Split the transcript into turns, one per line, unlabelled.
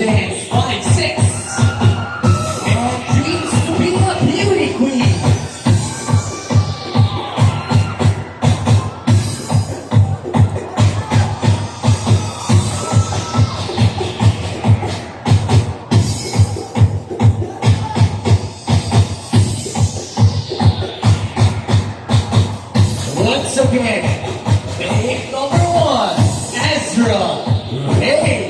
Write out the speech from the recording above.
dance 5-6. And dreams to be a beauty queen. Once again, pick number 1, Ezra. Hey!